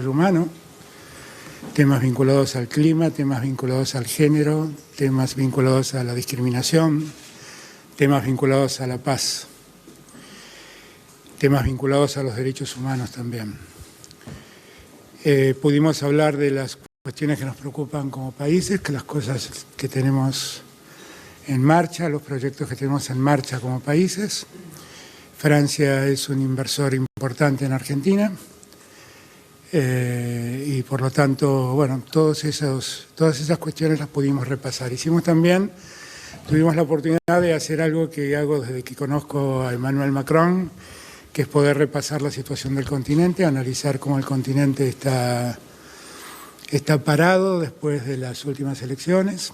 humano, temas vinculados al clima, temas vinculados al género, temas vinculados a la discriminación, temas vinculados a la paz, temas vinculados a los derechos humanos también. Pudimos hablar de las cuestiones que nos preocupan como países, que las cosas que tenemos en marcha, los proyectos que tenemos en marcha como países. Francia es un inversor importante en Argentina y por lo tanto, bueno, todas esas cuestiones las pudimos repasar. Tuvimos la oportunidad de hacer algo que hago desde que conozco a Emmanuel Macron, que es poder repasar la situación del continente, analizar cómo el continente está parado después de las últimas elecciones.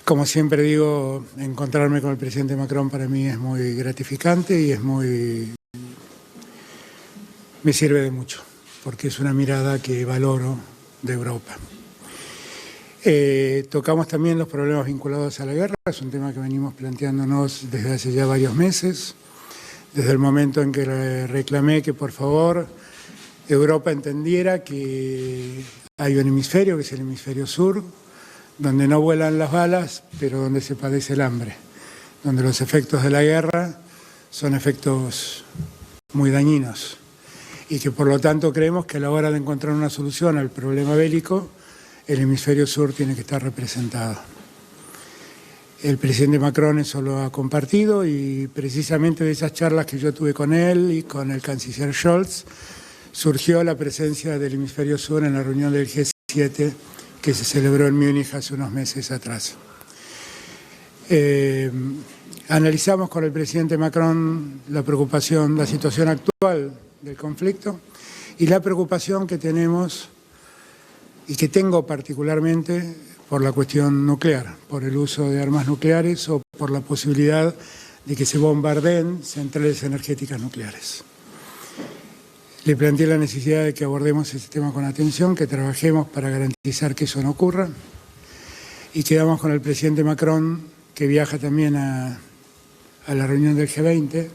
Como siempre digo, encontrarme con el presidente Macron para mí es muy gratificante y me sirve de mucho, porque es una mirada que valoro de Europa. Tocamos también los problemas vinculados a la guerra, es un tema que venimos planteándonos desde hace ya varios meses, desde el momento en que reclamé que por favor Europa entendiera que hay un hemisferio, que es el hemisferio sur, donde no vuelan las balas, pero donde se padece el hambre, donde los efectos de la guerra son efectos muy dañinos y que por lo tanto creemos que a la hora de encontrar una solución al problema bélico, el hemisferio sur tiene que estar representado. El presidente Macron eso lo ha compartido y precisamente de esas charlas que yo tuve con él y con el canciller Scholz surgió la presencia del hemisferio sur en la reunión del G7 que se celebró en Múnich hace unos meses atrás. Analizamos con el presidente Macron la preocupación, la situación actual del conflicto y la preocupación que tenemos y que tengo particularmente por la cuestión nuclear, por el uso de armas nucleares o por la posibilidad de que se bombardeen centrales energéticas nucleares. Le planteé la necesidad de que abordemos ese tema con atención, que trabajemos para garantizar que eso no ocurra y quedamos con el presidente Macron, que viaja también a la reunión del G20,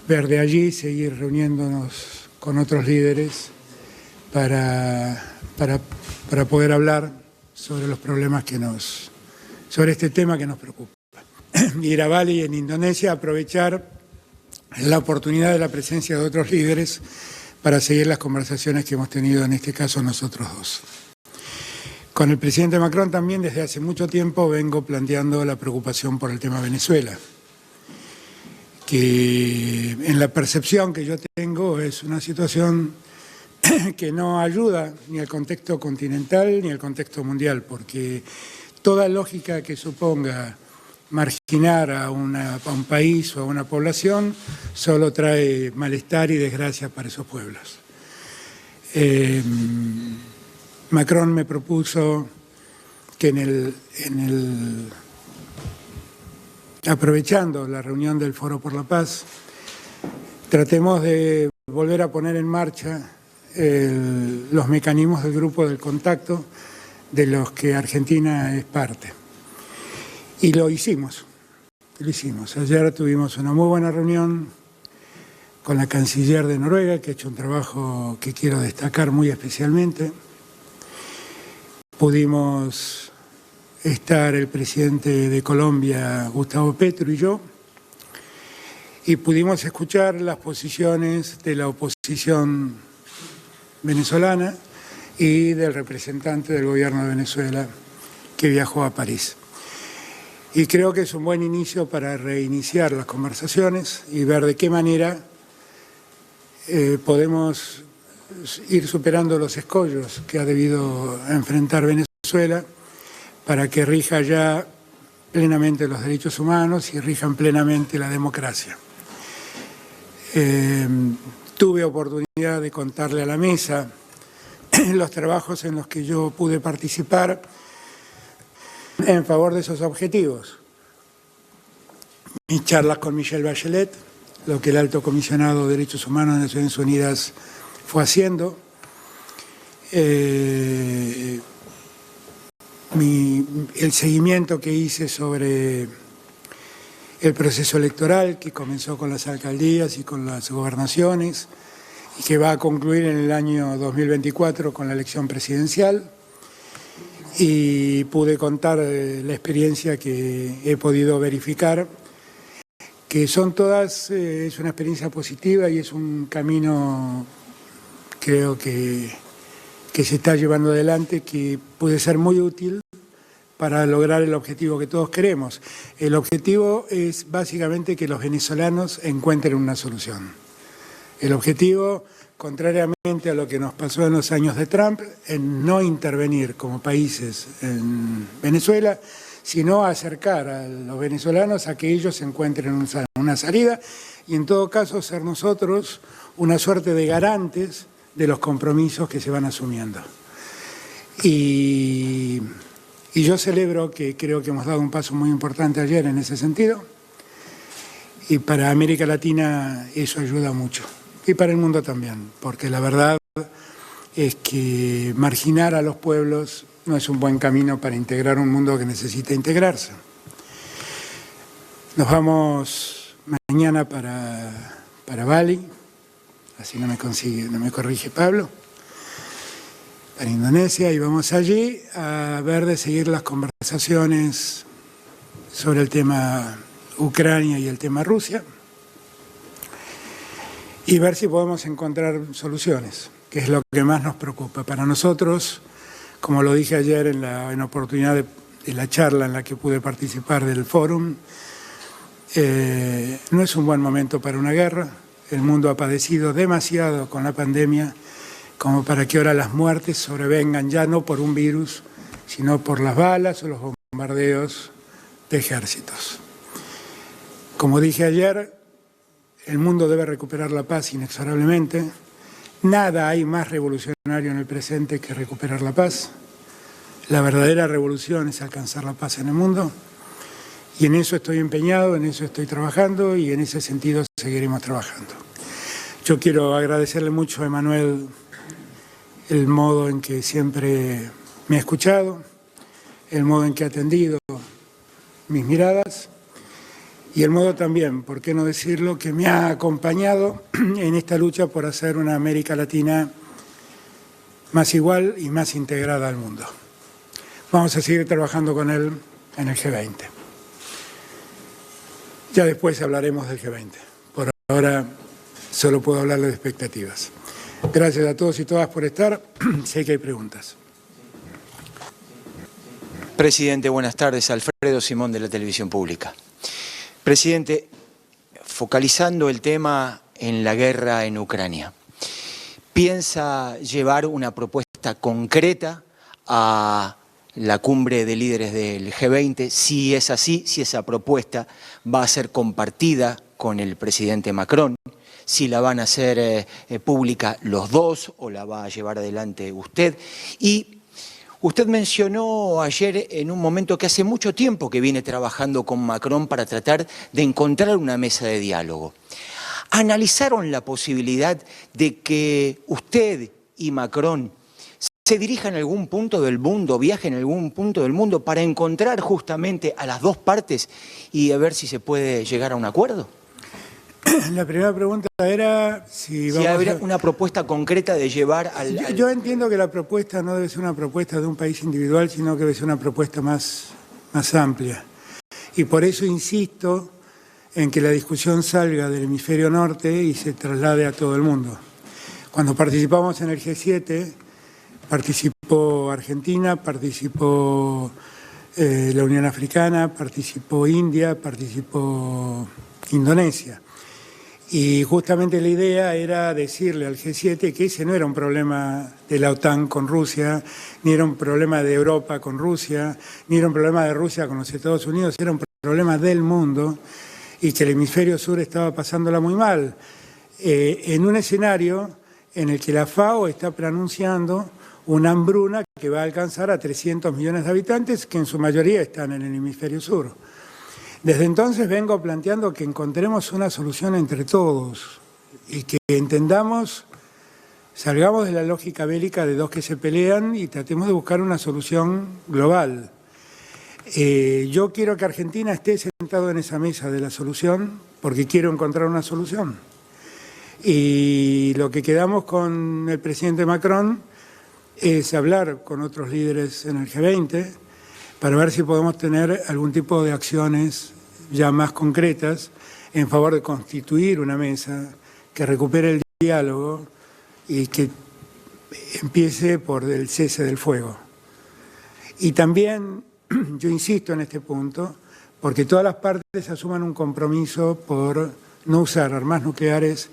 ver de allí, seguir reuniéndonos con otros líderes para poder hablar sobre los problemas sobre este tema que nos preocupa. Ir a Bali en Indonesia, aprovechar la oportunidad de la presencia de otros líderes para seguir las conversaciones que hemos tenido, en este caso nosotros dos. Con el presidente Macron también desde hace mucho tiempo vengo planteando la preocupación por el tema Venezuela, que en la percepción que yo tengo es una situación que no ayuda ni al contexto continental ni al contexto mundial, porque toda lógica que suponga marginar a un país o a una población solo trae malestar y desgracia para esos pueblos. Macron me propuso que aprovechando la reunión del Foro por la Paz, tratemos de volver a poner en marcha los mecanismos del grupo del contacto de los que Argentina es parte. Y lo hicimos. Ayer tuvimos una muy buena reunión con la canciller de Noruega, que ha hecho un trabajo que quiero destacar muy especialmente. Pudimos estar el presidente de Colombia, Gustavo Petro, y yo, y pudimos escuchar las posiciones de la oposición venezolana y del representante del gobierno de Venezuela que viajó a París. Y creo que es un buen inicio para reiniciar las conversaciones y ver de qué manera podemos ir superando los escollos que ha debido enfrentar Venezuela para que rija ya plenamente los derechos humanos y rijan plenamente la democracia. Tuve oportunidad de contarle a la mesa los trabajos en los que yo pude participar en favor de esos objetivos. Mis charlas con Michelle Bachelet, lo que el Alto Comisionado de Derechos Humanos de Naciones Unidas fue haciendo, el seguimiento que hice sobre el proceso electoral que comenzó con las alcaldías y con las gobernaciones y que va a concluir en el año 2024 con la elección presidencial. Y pude contar la experiencia que he podido verificar, que son todas, es una experiencia positiva y es un camino, creo que se está llevando adelante, que puede ser muy útil para lograr el objetivo que todos queremos. El objetivo es básicamente que los venezolanos encuentren una solución. El objetivo, contrariamente a lo que nos pasó en los años de Trump, en no intervenir como países en Venezuela, sino acercar a los venezolanos a que ellos encuentren una salida y en todo caso ser nosotros una suerte de garantes de los compromisos que se van asumiendo. Y yo celebro que creo que hemos dado un paso muy importante ayer en ese sentido y para América Latina eso ayuda mucho. Y para el mundo también, porque la verdad es que marginar a los pueblos no es un buen camino para integrar un mundo que necesita integrarse. Nos vamos mañana para Bali, así no me corrige Pablo, para Indonesia, y vamos allí a ver de seguir las conversaciones sobre el tema Ucrania y el tema Rusia, y ver si podemos encontrar soluciones, que es lo que más nos preocupa. Para nosotros, como lo dije ayer en oportunidad de la charla en la que pude participar del fórum, no es un buen momento para una guerra. El mundo ha padecido demasiado con la pandemia como para que ahora las muertes sobrevengan ya no por un virus, sino por las balas o los bombardeos de ejércitos. Como dije ayer, el mundo debe recuperar la paz inexorablemente. Nada hay más revolucionario en el presente que recuperar la paz. La verdadera revolución es alcanzar la paz en el mundo. Y en eso estoy empeñado, en eso estoy trabajando y en ese sentido seguiremos trabajando. Yo quiero agradecerle mucho a Emanuel el modo en que siempre me ha escuchado, el modo en que ha atendido mis miradas, y el modo también, por qué no decirlo, que me ha acompañado en esta lucha por hacer una América Latina más igual y más integrada al mundo. Vamos a seguir trabajando con él en el G20. Ya después hablaremos del G20. Por ahora solo puedo hablarle de expectativas. Gracias a todos y todas por estar. Sé que hay preguntas. Presidente, buenas tardes. Alfredo Simón de la Televisión Pública. Presidente, focalizando el tema en la guerra en Ucrania, ¿piensa llevar una propuesta concreta a la cumbre de líderes del G20? Si es así, si esa propuesta va a ser compartida con el presidente Macron, si la van a hacer pública los dos o la va a llevar adelante usted. Y usted mencionó ayer en un momento que hace mucho tiempo que viene trabajando con Macron para tratar de encontrar una mesa de diálogo. ¿Analizaron la posibilidad de que usted y Macron se dirijan a algún punto del mundo, viajen a algún punto del mundo para encontrar justamente a las dos partes y a ver si se puede llegar a un acuerdo? La primera pregunta era si habría una propuesta concreta de llevar al... Yo entiendo que la propuesta no debe ser una propuesta de un país individual, sino que debe ser una propuesta más amplia. Y por eso insisto en que la discusión salga del hemisferio norte y se traslade a todo el mundo. Cuando participamos en el G7, participó Argentina, participó la Unión Africana, participó India, participó Indonesia. Y justamente la idea era decirle al G7 que ese no era un problema de la OTAN con Rusia, ni era un problema de Europa con Rusia, ni era un problema de Rusia con los Estados Unidos, era un problema del mundo y que el hemisferio sur estaba pasándola muy mal. En un escenario en el que la FAO está pronunciando una hambruna que va a alcanzar a 300 millones de habitantes, que en su mayoría están en el hemisferio sur. Desde entonces vengo planteando que encontremos una solución entre todos y que entendamos, salgamos de la lógica bélica de dos que se pelean y tratemos de buscar una solución global. Yo quiero que Argentina esté sentado en esa mesa de la solución porque quiero encontrar una solución. Y lo que quedamos con el presidente Macron es hablar con otros líderes en el G20 para ver si podemos tener algún tipo de acciones ya más concretas en favor de constituir una mesa que recupere el diálogo y que empiece por el cese del fuego. Y también, yo insisto en este punto, porque todas las partes asuman un compromiso por no usar armas nucleares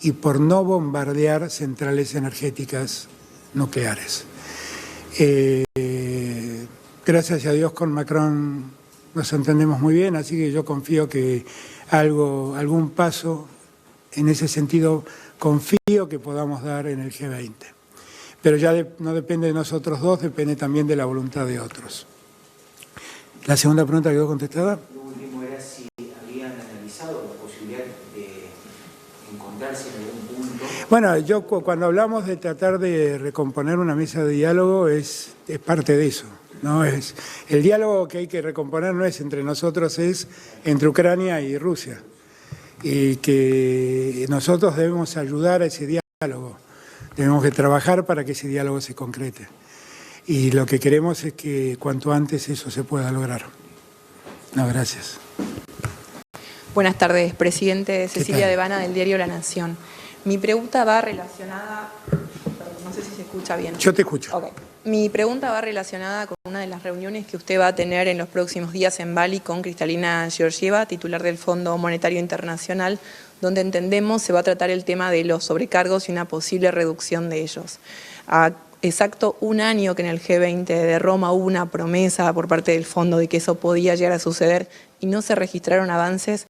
y por no bombardear centrales energéticas nucleares. Gracias a Dios con Macron nos entendemos muy bien, así que yo confío que algún paso en ese sentido confío que podamos dar en el G20. Pero ya no depende de nosotros dos, depende también de la voluntad de otros. La segunda pregunta quedó contestada. Lo último era si habían analizado la posibilidad de encontrarse en algún punto. Bueno, yo cuando hablamos de tratar de recomponer una mesa de diálogo es parte de eso. No es el diálogo que hay que recomponer no es entre nosotros, es entre Ucrania y Rusia. Y que nosotros debemos ayudar a ese diálogo. Tenemos que trabajar para que ese diálogo se concrete. Y lo que queremos es que cuanto antes eso se pueda lograr. No, gracias. Buenas tardes, presidente. Cecilia Devana, del diario La Nación. Mi pregunta va relacionada... No sé si se escucha bien. Yo te escucho. Okay. Mi pregunta va relacionada con una de las reuniones que usted va a tener en los próximos días en Bali con Kristalina Georgieva, titular del Fondo Monetario Internacional, donde entendemos se va a tratar el tema de los sobrecargos y una posible reducción de ellos. A exacto un año que en el G20 de Roma hubo una promesa por parte del fondo de que eso podía llegar a suceder y no se registraron avances,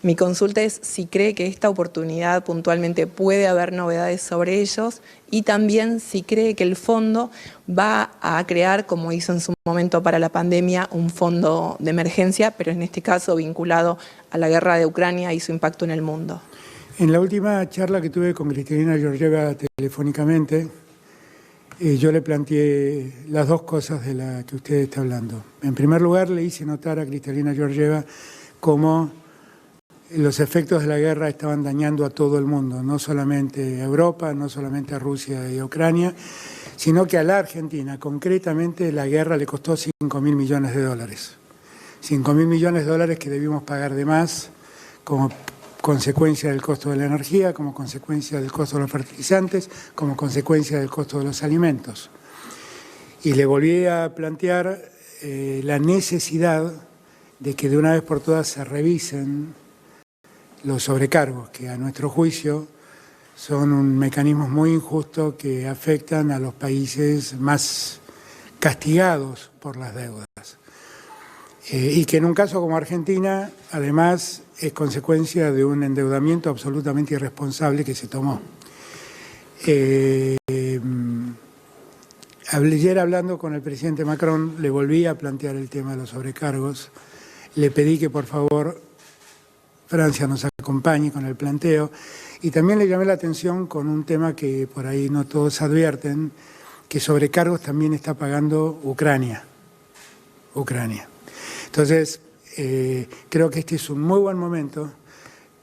mi consulta es si cree que esta oportunidad puntualmente puede haber novedades sobre ellos y también si cree que el fondo va a crear, como hizo en su momento para la pandemia, un fondo de emergencia, pero en este caso vinculado a la guerra de Ucrania y su impacto en el mundo. En la última charla que tuve con Kristalina Georgieva telefónicamente, yo le planteé las dos cosas de las que usted está hablando. En primer lugar, le hice notar a Kristalina Georgieva cómo los efectos de la guerra estaban dañando a todo el mundo, no solamente a Europa, no solamente a Rusia y a Ucrania, sino que a la Argentina, concretamente, la guerra le costó 5.000 millones de dólares. 5.000 millones de dólares que debimos pagar de más como consecuencia del costo de la energía, como consecuencia del costo de los fertilizantes, como consecuencia del costo de los alimentos. Y le volví a plantear la necesidad de que de una vez por todas se revisen los sobrecargos, que a nuestro juicio son un mecanismo muy injusto que afectan a los países más castigados por las deudas. Y que en un caso como Argentina, además, es consecuencia de un endeudamiento absolutamente irresponsable que se tomó. Ayer hablando con el presidente Macron, le volví a plantear el tema de los sobrecargos. Le pedí que por favor Francia nos acompañe con el planteo y también le llamé la atención con un tema que por ahí no todos advierten, que sobrecargos también está pagando Ucrania. Entonces, creo que este es un muy buen momento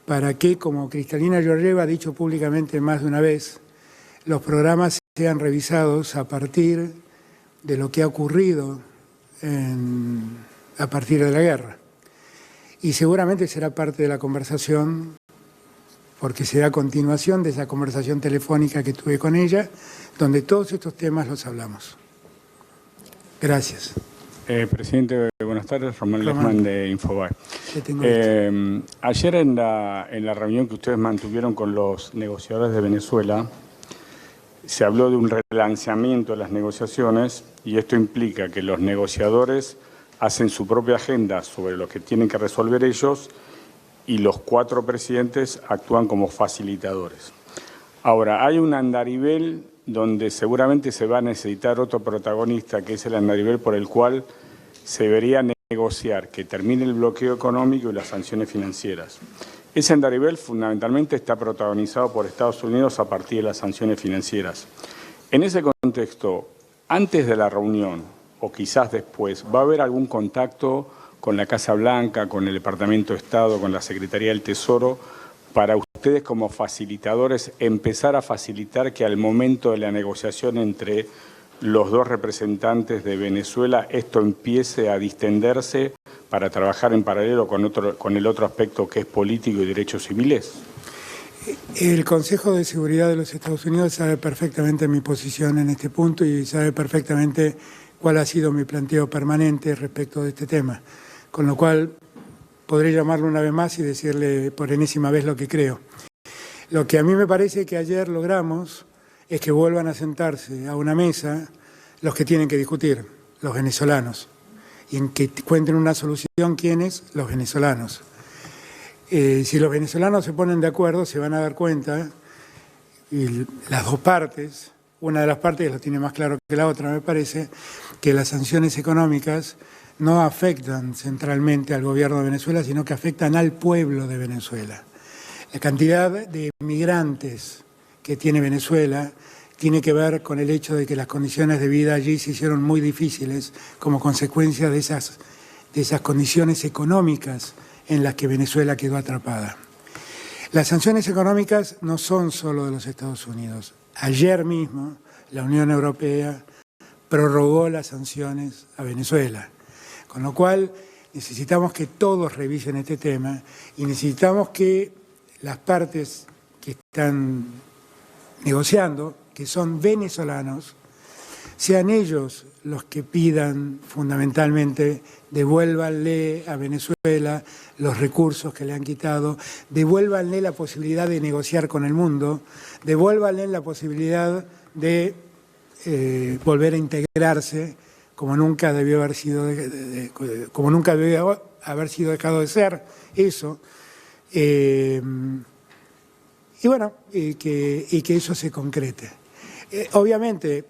para que, como Kristalina Georgieva ha dicho públicamente más de una vez, los programas sean revisados a partir de lo que ha ocurrido a partir de la guerra. Y seguramente será parte de la conversación, porque será continuación de esa conversación telefónica que tuve con ella, donde todos estos temas los hablamos. Gracias. Presidente, buenas tardes. Román Lechman de Infobae. Ayer en la reunión que ustedes mantuvieron con los negociadores de Venezuela, se habló de un relanzamiento de las negociaciones y esto implica que los negociadores hacen su propia agenda sobre lo que tienen que resolver ellos y los 4 presidentes actúan como facilitadores. Ahora, hay un andarivel donde seguramente se va a necesitar otro protagonista, que es el andarivel por el cual se debería negociar que termine el bloqueo económico y las sanciones financieras. Ese andarivel fundamentalmente está protagonizado por Estados Unidos a partir de las sanciones financieras. En ese contexto, antes de la reunión, o quizás después, ¿va a haber algún contacto con la Casa Blanca, con el Departamento de Estado, con la Secretaría del Tesoro, para ustedes como facilitadores empezar a facilitar que al momento de la negociación entre los dos representantes de Venezuela esto empiece a distenderse para trabajar en paralelo con el otro aspecto que es político y derechos civiles? El Consejo de Seguridad de los Estados Unidos sabe perfectamente mi posición en este punto y sabe perfectamente cuál ha sido mi planteo permanente respecto de este tema, con lo cual podré llamarlo una vez más y decirle por enésima vez lo que creo. Lo que a mí me parece que ayer logramos es que vuelvan a sentarse a una mesa los que tienen que discutir, los venezolanos, y en que encuentren una solución. ¿Quiénes? Los venezolanos. Si los venezolanos se ponen de acuerdo, se van a dar cuenta, y las dos partes, una de las partes lo tiene más claro que la otra, me parece, que las sanciones económicas no afectan centralmente al gobierno de Venezuela, sino que afectan al pueblo de Venezuela. La cantidad de migrantes que tiene Venezuela tiene que ver con el hecho de que las condiciones de vida allí se hicieron muy difíciles como consecuencia de esas condiciones económicas en las que Venezuela quedó atrapada. Las sanciones económicas no son solo de los Estados Unidos. Ayer mismo la Unión Europea prorrogó las sanciones a Venezuela, con lo cual necesitamos que todos revisen este tema y necesitamos que las partes que están negociando, que son venezolanos, sean ellos los que pidan fundamentalmente devuélvanle a Venezuela los recursos que le han quitado, devuélvanle la posibilidad de negociar con el mundo, devuélvanle la posibilidad de volver a integrarse como nunca debió haber sido, como nunca debió haber sido dejado de ser eso. Y bueno, y que eso se concrete. Obviamente,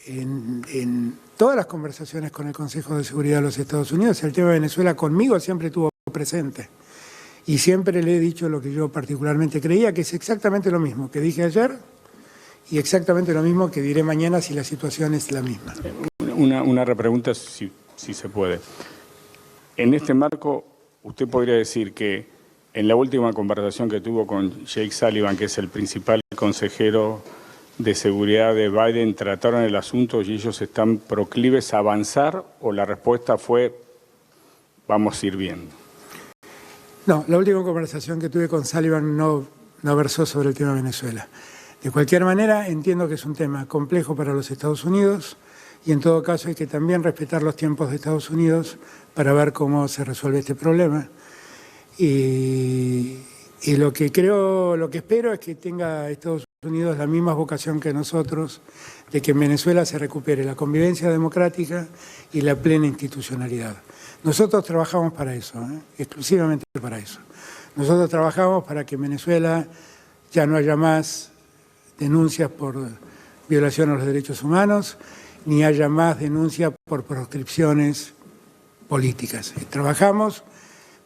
en todas las conversaciones con el Consejo de Seguridad de los Estados Unidos, el tema de Venezuela conmigo siempre estuvo presente. Y siempre le he dicho lo que yo particularmente creía, que es exactamente lo mismo que dije ayer y exactamente lo mismo que diré mañana si la situación es la misma. Una repregunta, si se puede. En este marco, usted podría decir que en la última conversación que tuvo con Jake Sullivan, que es el principal consejero de seguridad de Biden, trataron el asunto y ellos están proclives a avanzar, o la respuesta fue vamos a ir viendo? No, la última conversación que tuve con Sullivan no versó sobre el tema de Venezuela. De cualquier manera, entiendo que es un tema complejo para los Estados Unidos y en todo caso hay que también respetar los tiempos de Estados Unidos para ver cómo se resuelve este problema. Y lo que espero es que tenga Estados Unidos la misma vocación que nosotros, de que en Venezuela se recupere la convivencia democrática y la plena institucionalidad. Nosotros trabajamos para eso, exclusivamente para eso. Nosotros trabajamos para que en Venezuela ya no haya más denuncias por violación a los derechos humanos, ni haya más denuncias por proscripciones políticas. Trabajamos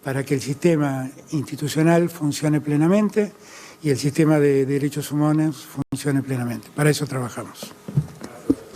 para que el sistema institucional funcione plenamente y el sistema de derechos humanos funcione plenamente. Para eso trabajamos.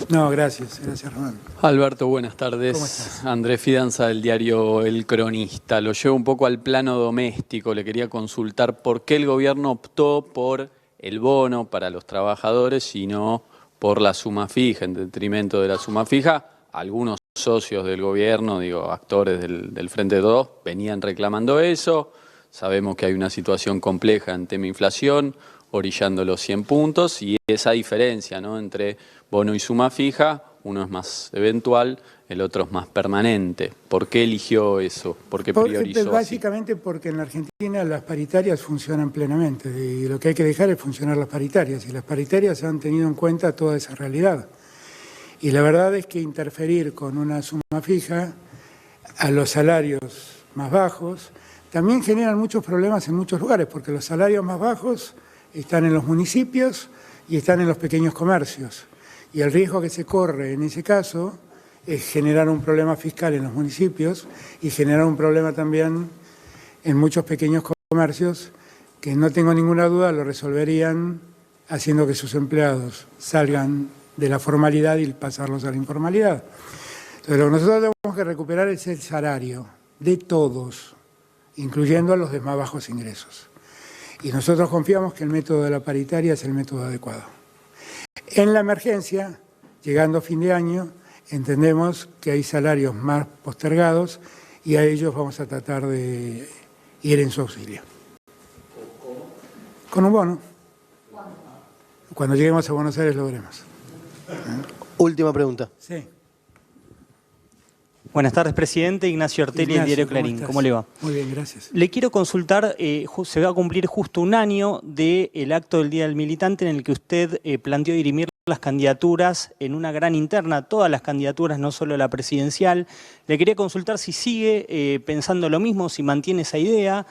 No, gracias Román. Alberto, buenas tardes. ¿Cómo estás? Andrés Fidanza, del diario El Cronista. Lo llevo un poco al plano doméstico. Le quería consultar por qué el gobierno optó por el bono para los trabajadores y no por la suma fija, en detrimento de la suma fija. Algunos socios del gobierno, actores del Frente de Todos, venían reclamando eso. Sabemos que hay una situación compleja en tema inflación, orillando los 100 puntos, y esa diferencia, ¿no?, entre bono y suma fija, uno es más eventual, el otro es más permanente. ¿Por qué eligió eso? ¿Por qué priorizó básicamente así? Porque en la Argentina las paritarias funcionan plenamente y lo que hay que dejar es funcionar las paritarias, y las paritarias han tenido en cuenta toda esa realidad. Y la verdad es que interferir con una suma fija a los salarios más bajos también generan muchos problemas en muchos lugares, porque los salarios más bajos están en los municipios y están en los pequeños comercios. Y el riesgo que se corre en ese caso es generar un problema fiscal en los municipios y generar un problema también en muchos pequeños comercios que no tengo ninguna duda lo resolverían haciendo que sus empleados salgan de la formalidad y pasarlos a la informalidad. Entonces, lo que nosotros tenemos que recuperar es el salario de todos, incluyendo a los de más bajos ingresos. Y nosotros confiamos que el método de la paritaria es el método adecuado. En la emergencia, llegando a fin de año, entendemos que hay salarios más postergados y a ellos vamos a tratar de ir en su auxilio. ¿Cómo? Con un bono. Cuando lleguemos a Buenos Aires lo veremos. Última pregunta. Sí. Buenas tardes, presidente. Ignacio Ortelli, el diario Clarín. ¿Cómo le va? Muy bien, gracias. Le quiero consultar, se va a cumplir justo un año del acto del Día del Militante en el que usted planteó dirimir las candidaturas en una gran interna, todas las candidaturas, no solo la presidencial. Le quería consultar si sigue pensando lo mismo, si mantiene esa idea,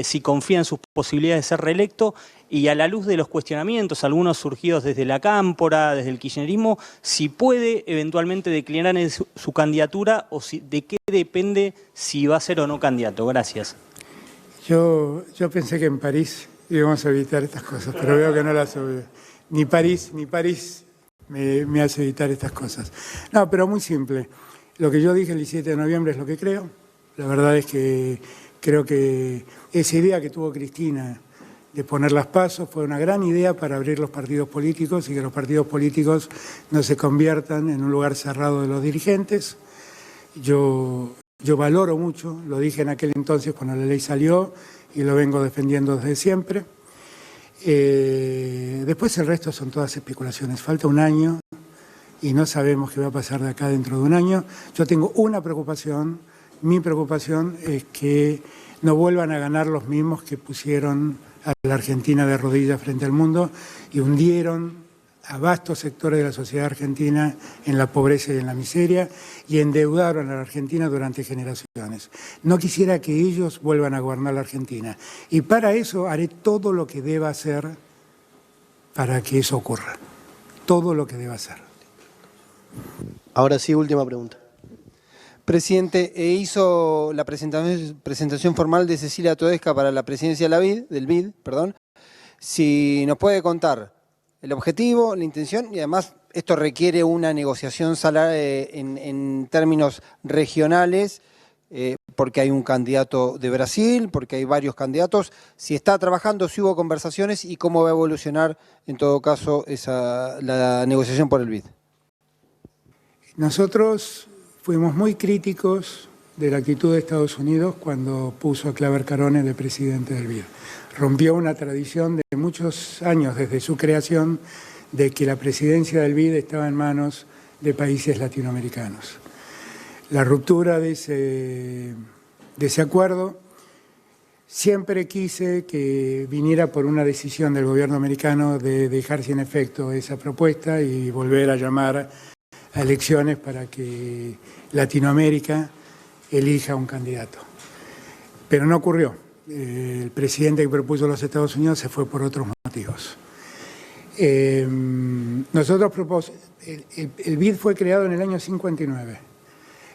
si confía en sus posibilidades de ser reelecto y a la luz de los cuestionamientos, algunos surgidos desde la Cámpora, desde el kirchnerismo, si puede eventualmente declinar en su candidatura o de qué depende si va a ser o no candidato. Gracias. Yo pensé que en París íbamos a evitar estas cosas, pero veo que no las ni París me hace evitar estas cosas. No, pero muy simple. Lo que yo dije el 17 de noviembre es lo que creo. La verdad es que creo que esa idea que tuvo Cristina de poner las PASO fue una gran idea para abrir los partidos políticos y que los partidos políticos no se conviertan en un lugar cerrado de los dirigentes. Yo valoro mucho, lo dije en aquel entonces cuando la ley salió y lo vengo defendiendo desde siempre. Después el resto son todas especulaciones. Falta un año y no sabemos qué va a pasar de acá dentro de un año. Yo tengo una preocupación. Mi preocupación es que no vuelvan a ganar los mismos que pusieron a la Argentina de rodillas frente al mundo y hundieron a vastos sectores de la sociedad argentina en la pobreza y en la miseria y endeudaron a la Argentina durante generaciones. No quisiera que ellos vuelvan a gobernar la Argentina y para eso haré todo lo que deba hacer para que eso ocurra. Todo lo que deba hacer. Ahora sí, última pregunta. Presidente, hizo la presentación formal de Cecilia Todesca para la presidencia del BID. Si nos puede contar el objetivo, la intención y además esto requiere una negociación en términos regionales porque hay un candidato de Brasil, porque hay varios candidatos. Si está trabajando, si hubo conversaciones y cómo va a evolucionar en todo caso la negociación por el BID. Nosotros fuimos muy críticos de la actitud de Estados Unidos cuando puso a Claver Carone de presidente del BID. Rompió una tradición de muchos años desde su creación de que la presidencia del BID estaba en manos de países latinoamericanos. La ruptura de ese acuerdo siempre quise que viniera por una decisión del gobierno americano de dejar sin efecto esa propuesta y volver a llamar a elecciones para que Latinoamérica elija un candidato. Pero no ocurrió. El presidente que propuso los Estados Unidos se fue por otros motivos. Nosotros el BID fue creado en el año 59.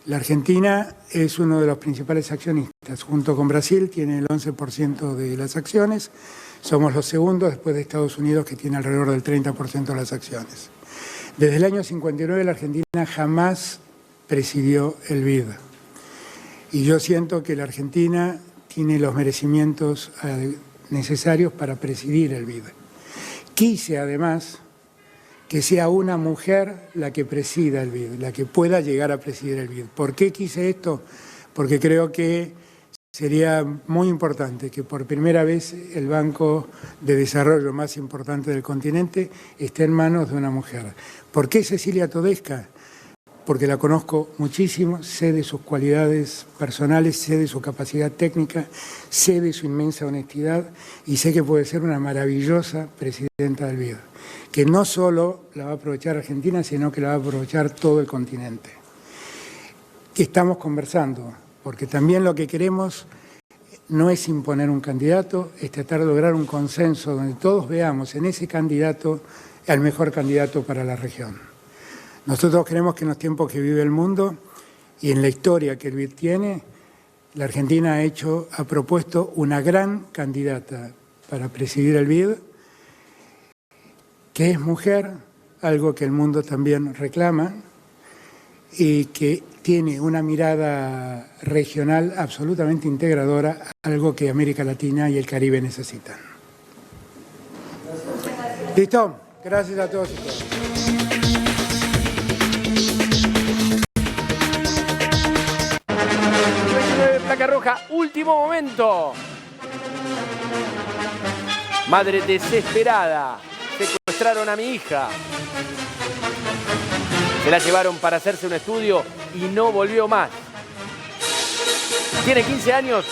La Argentina es uno de los principales accionistas. Junto con Brasil tiene el 11% de las acciones. Somos los segundos después de Estados Unidos, que tiene alrededor del 30% de las acciones. Desde el año 59 la Argentina jamás presidió el BID. Y yo siento que la Argentina tiene los merecimientos necesarios para presidir el BID. Quise además que sea una mujer la que presida el BID, la que pueda llegar a presidir el BID. ¿Por qué quise esto? Porque creo que sería muy importante que por primera vez el banco de desarrollo más importante del continente esté en manos de una mujer. ¿Por qué Cecilia Todesca? Porque la conozco muchísimo, sé de sus cualidades personales, sé de su capacidad técnica, sé de su inmensa honestidad y sé que puede ser una maravillosa presidenta del BID, que no solo la va a aprovechar Argentina, sino que la va a aprovechar todo el continente. Estamos conversando, porque también lo que queremos no es imponer un candidato, es tratar de lograr un consenso donde todos veamos en ese candidato al mejor candidato para la región. Nosotros creemos que en los tiempos que vive el mundo y en la historia que el BID tiene, la Argentina ha propuesto una gran candidata para presidir el BID, que es mujer, algo que el mundo también reclama, y que tiene una mirada regional absolutamente integradora, algo que América Latina y el Caribe necesitan. ¿Listo? Gracias a todos y todas. 29 placa roja, último momento. Madre desesperada. Secuestraron a mi hija. Se la llevaron para hacerse un estudio y no volvió más. Tiene 15 años